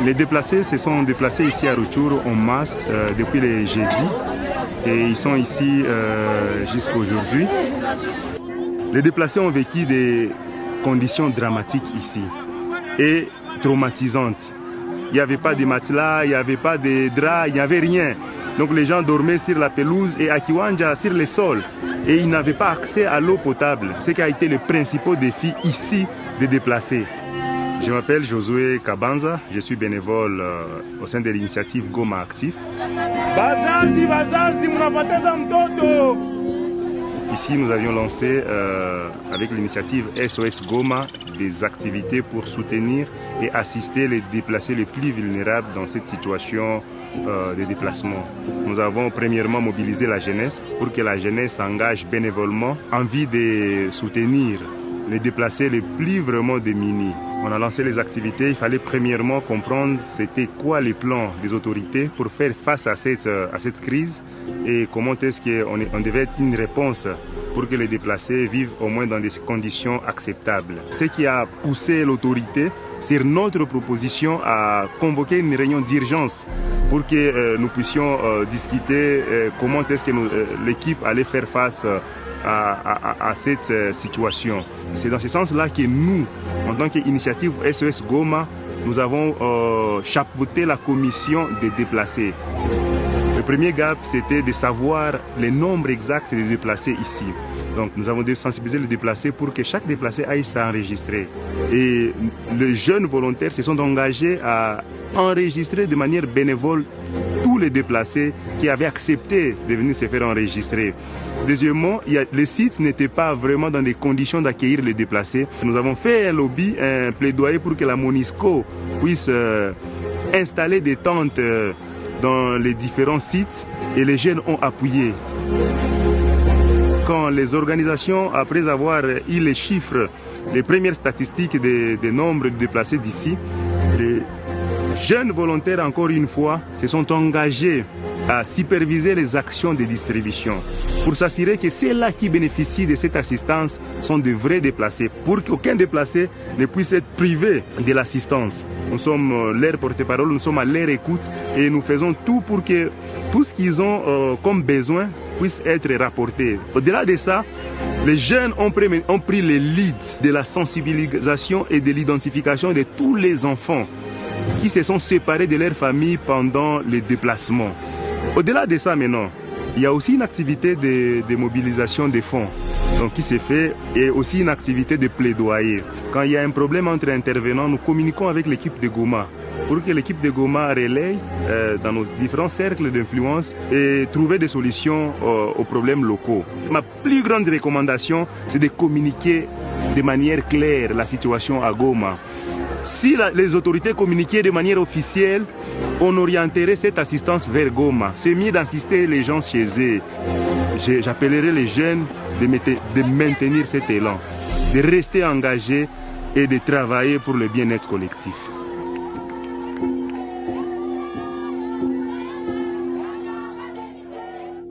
Les déplacés se sont déplacés ici à Rutshuru en masse depuis les jeudis et ils sont ici jusqu'à aujourd'hui. Les déplacés ont vécu des conditions dramatiques ici et traumatisantes. Il n'y avait pas de matelas, il n'y avait pas de draps, il n'y avait rien. Donc les gens dormaient sur la pelouse et à Kiwanja sur le sol. Et ils n'avaient pas accès à l'eau potable. Ce qui a été le principal défi ici des déplacés. Je m'appelle Josué Kabanza, je suis bénévole au sein de l'initiative Goma Actif. Ici, nous avions lancé avec l'initiative SOS Goma des activités pour soutenir et assister les déplacés les plus vulnérables dans cette situation de déplacement. Nous avons premièrement mobilisé la jeunesse pour que la jeunesse s'engage bénévolement en vue de soutenir les déplacés les plus vraiment démunis. On a lancé les activités, il fallait premièrement comprendre c'était quoi les plans des autorités pour faire face à cette crise et comment est-ce qu'on devait être une réponse pour que les déplacés vivent au moins dans des conditions acceptables. Ce qui a poussé l'autorité sur notre proposition à convoquer une réunion d'urgence pour que nous puissions discuter comment est-ce que l'équipe allait faire face à cette situation. C'est dans ce sens-là que nous, en tant qu'initiative SOS Goma, nous avons chapeauté la commission des déplacés. Le premier gap, c'était de savoir le nombre exact de déplacés ici. Donc nous avons dû sensibiliser les déplacés pour que chaque déplacé aille s'enregistrer. Et les jeunes volontaires se sont engagés à enregistrer de manière bénévole tous les déplacés qui avaient accepté de venir se faire enregistrer. Deuxièmement, les sites n'étaient pas vraiment dans des conditions d'accueillir les déplacés. Nous avons fait un lobby, un plaidoyer pour que la MONUSCO puisse installer des tentes dans les différents sites et les jeunes ont appuyé. Quand les organisations, après avoir eu les chiffres, les premières statistiques des nombres de déplacés d'ici, les jeunes volontaires, encore une fois, se sont engagés à superviser les actions de distribution pour s'assurer que ceux-là qui bénéficient de cette assistance sont de vrais déplacés, pour qu'aucun déplacé ne puisse être privé de l'assistance. Nous sommes leur porte-parole, nous sommes à leur écoute et nous faisons tout pour que tout ce qu'ils ont comme besoin puisse être rapporté. Au-delà de ça, les jeunes ont pris le lead de la sensibilisation et de l'identification de tous les enfants qui se sont séparés de leur famille pendant les déplacements. Au-delà de ça maintenant, il y a aussi une activité de mobilisation des fonds qui se fait et aussi une activité de plaidoyer. Quand il y a un problème entre intervenants, nous communiquons avec l'équipe de Goma pour que l'équipe de Goma relaye dans nos différents cercles d'influence et trouver des solutions aux problèmes locaux. Ma plus grande recommandation, c'est de communiquer de manière claire la situation à Goma. Si les autorités communiquaient de manière officielle, on orienterait cette assistance vers Goma. C'est mieux d'assister les gens chez eux. J'appellerai les jeunes de maintenir cet élan, de rester engagés et de travailler pour le bien-être collectif.